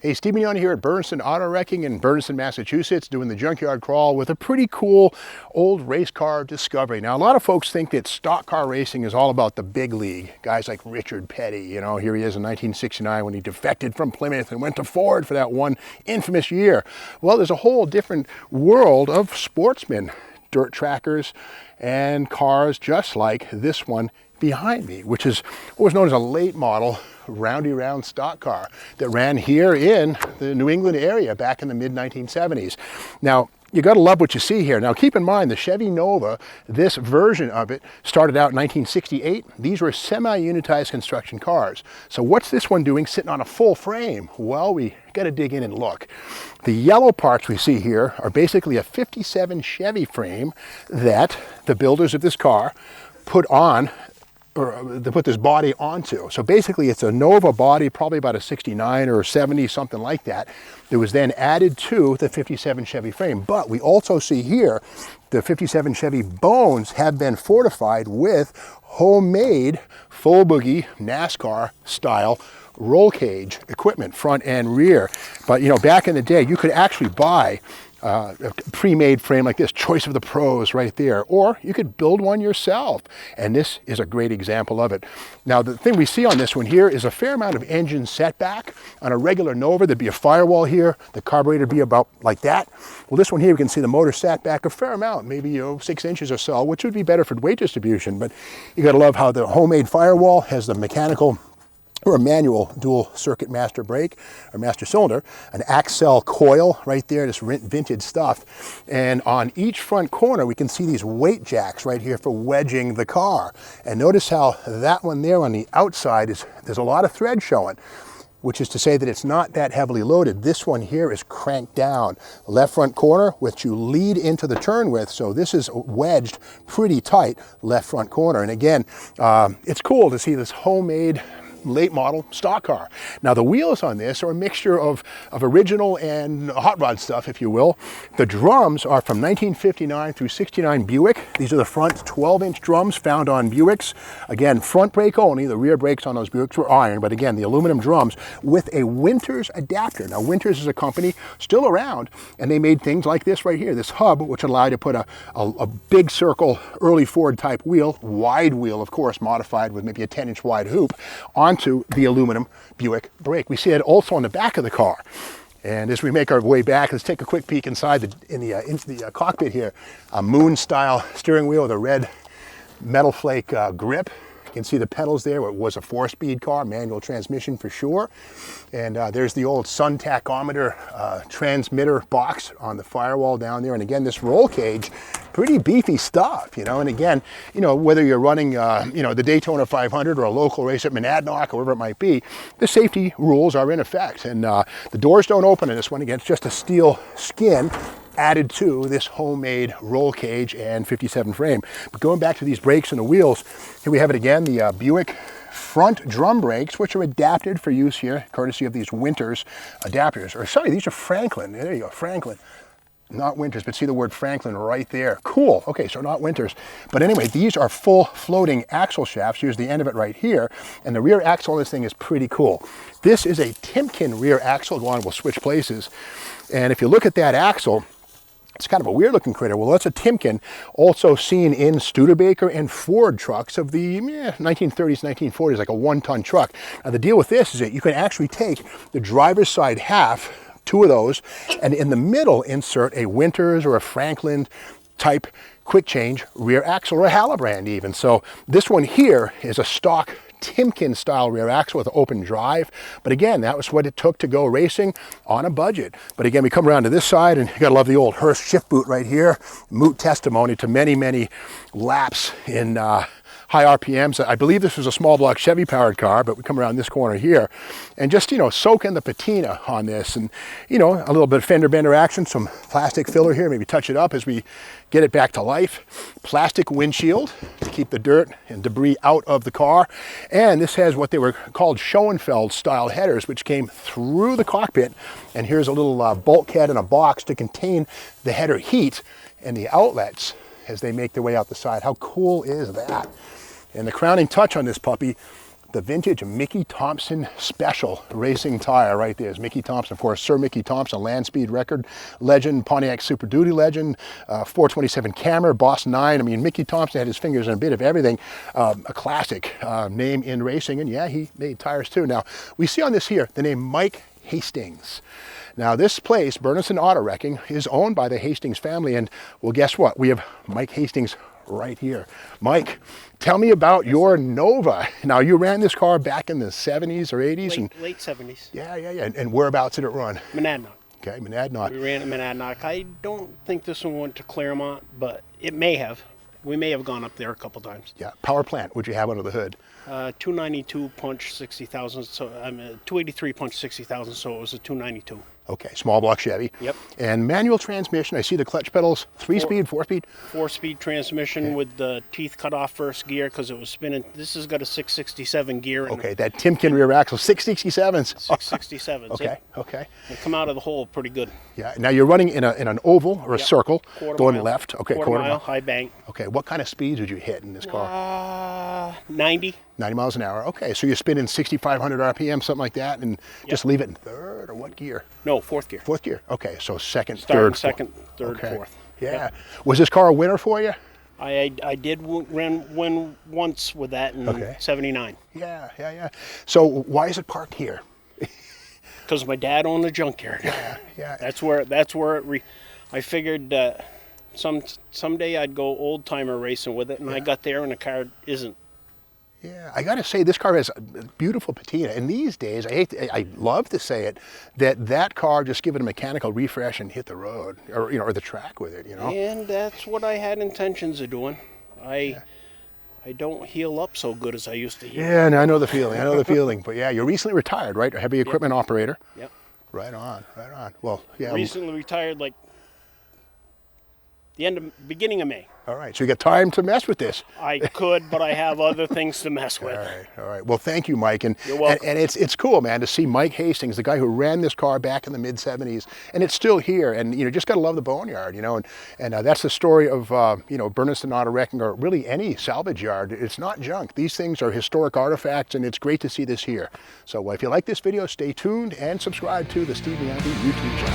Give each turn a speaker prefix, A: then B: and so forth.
A: Hey, Steve Mignoni here at Berniston Auto Wrecking in Berniston, Massachusetts, doing the junkyard crawl with a pretty cool old race car discovery. Now, a lot of folks think that stock car racing is all about the big league. Guys like Richard Petty, you know, here he is in 1969 when he defected from Plymouth and went to Ford for that one infamous year. Well, there's a whole different world of sportsmen, dirt trackers, and cars just like this one behind me, which is what was known as a late model Roundy round stock car that ran here in the New England area back in the mid-1970s. Now, you got to love what you see here. Now, keep in mind, the Chevy Nova, this version of it, started out in 1968. These were semi-unitized construction cars. So what's this one doing sitting on a full frame? Well, we got to dig in and look. The yellow parts we see here are basically a 57 Chevy frame that the builders of this car put on, or they put this body onto. So basically it's a Nova body, probably about a 69 or 70, something like that. That was then added to the 57 Chevy frame. But we also see here, the 57 Chevy bones have been fortified with homemade full boogie NASCAR style roll cage equipment, front and rear. But you know, back in the day, you could actually buy a pre-made frame like this, choice of the pros right there, or you could build one yourself, and this is a great example of it. Now, the thing we see on this one here is a fair amount of engine setback. On a regular Nova, there'd be a firewall here, the carburetor would be about like that. Well, this one here, we can see the motor sat back a fair amount, maybe 6 inches or so, which would be better for weight distribution, but you gotta love how the homemade firewall has the mechanical or a manual dual circuit master brake or master cylinder, an Axle coil right there, this vintage stuff. And on each front corner, we can see these weight jacks right here for wedging the car. And notice how that one there on the outside there's a lot of thread showing, which is to say that it's not that heavily loaded. This one here is cranked down. Left front corner, which you lead into the turn with, so this is wedged pretty tight, left front corner. And again, it's cool to see this homemade late model stock car. Now, the wheels on this are a mixture of original and hot rod stuff, if you will. The drums are from 1959 through 69 Buick. These are the front 12-inch drums found on Buicks. Again, front brake only. The rear brakes on those Buicks were iron, but again, the aluminum drums with a Winters adapter. Now, Winters is a company still around, and they made things like this right here, this hub, which allowed you to put a big circle, early Ford type wheel, wide wheel, of course, modified with maybe a 10-inch wide hoop, onto the aluminum Buick brake. We see it also on the back of the car. And as we make our way back, let's take a quick peek inside into the cockpit here. A moon style steering wheel with a red metal flake grip. You can see the pedals there. It was a 4-speed car, manual transmission for sure. And there's the old sun tachometer transmitter box on the firewall down there. And again, this roll cage, pretty beefy stuff, you know. And again, you know, whether you're running, the Daytona 500 or a local race at Monadnock or wherever it might be, the safety rules are in effect. And the doors don't open in this one. Again, it's just a steel skin added to this homemade roll cage and 57 frame. But going back to these brakes and the wheels, here we have it again, the Buick front drum brakes, which are adapted for use here, courtesy of these Winters adapters. Or sorry, these are Franklin. There you go, Franklin. Not Winters, but see the word Franklin right there. Cool. Okay, so not Winters. But anyway, these are full floating axle shafts. Here's the end of it right here. And the rear axle on this thing is pretty cool. This is a Timken rear axle. Go on, we'll switch places. And if you look at that axle, it's kind of a weird looking critter. Well, that's a Timken, also seen in Studebaker and Ford trucks of the 1930s, 1940s, like a 1-ton truck. Now, the deal with this is that you can actually take the driver's side half, 2 of those, and in the middle insert a Winters or a Franklin type quick change rear axle, or a Halabrand even. So this one here is a stock Timken style rear axle with an open drive. But again, that was what it took to go racing on a budget. But again, we come around to this side, and you gotta love the old Hurst shift boot right here. Moot testimony to many, many laps in high RPMs. I believe this was a small block Chevy powered car, but we come around this corner here and just, soak in the patina on this, and, a little bit of fender bender action, some plastic filler here, maybe touch it up as we get it back to life. Plastic windshield to keep the dirt and debris out of the car. And this has what they were called Schoenfeld style headers, which came through the cockpit. And here's a little bulkhead and a box to contain the header heat and the outlets as they make their way out the side. How cool is that? And the crowning touch on this puppy, the vintage Mickey Thompson Special Racing tire right there is Mickey Thompson, of course, Sir Mickey Thompson, land speed record legend, Pontiac Super Duty legend, 427 Camera, Boss 9. I mean, Mickey Thompson had his fingers in a bit of everything. A classic name in racing, and yeah, he made tires too. Now, we see on this here the name Mike Hastings. Now, this place, Bernardston Auto Wrecking, is owned by the Hastings family, and well, guess what? We have Mike Hastings right here. Mike, tell me about your Nova. Now, you ran this car back in the 70s or 80s?
B: Late 70s.
A: Yeah. And whereabouts did it run?
B: Monadnock.
A: Okay, Monadnock.
B: We ran at Monadnock. I don't think this one went to Claremont, but it may have. We may have gone up there a couple times.
A: Yeah, power plant, what'd you have under the hood?
B: 292 punch 60,000, so 283 punch 60,000, so it was a 292.
A: Okay, small block Chevy.
B: Yep.
A: And manual transmission, I see the clutch pedals, 3-speed, 4-speed?
B: 4-speed transmission with the teeth cut off first gear because it was spinning. This has got a 667 gear.
A: Okay, that Timken rear axle, 667s.
B: 667s.
A: Okay,
B: yep.
A: Okay.
B: They come out of the hole pretty good.
A: Yeah, now you're running in an oval or a circle, going
B: mile.
A: left. Okay,
B: quarter mile, high bank.
A: Okay, what kind of speeds would you hit in this car?
B: 90.
A: 90 miles an hour. Okay, so you're spinning 6,500 RPM, something like that, and just leave it in third, or what gear?
B: No, fourth gear.
A: Fourth gear. Okay, so second,
B: Starting
A: third,
B: second, third,
A: okay.
B: fourth.
A: Yeah.
B: Yep.
A: Was this car a winner for you?
B: I did win once with that in 79.
A: Yeah. So why is it parked here?
B: Because my dad owned a junkyard.
A: Yeah.
B: That's where I figured someday I'd go old timer racing with it, and I got there and the car isn't.
A: Yeah, I got to say, this car has a beautiful patina. And these days, I love to say it, that car, just give it a mechanical refresh and hit the road, or the track with it,
B: And that's what I had intentions of doing. I don't heal up so good as I used to heal.
A: Yeah, and I know the feeling. But yeah, you're recently retired, right? A heavy equipment operator.
B: Yep.
A: Right on. Well, yeah.
B: Recently retired, like beginning of May.
A: All right, so you got time to mess with this.
B: I could, but I have other things to mess with.
A: All right. Well, thank you, Mike. And
B: you're welcome.
A: And it's cool, man, to see Mike Hastings, the guy who ran this car back in the mid-70s, and it's still here. And just got to love the boneyard, And that's the story of Bernardston Auto Wrecking, or really any salvage yard. It's not junk. These things are historic artifacts, and it's great to see this here. So if you like this video, stay tuned and subscribe to the Steve Roundy YouTube channel.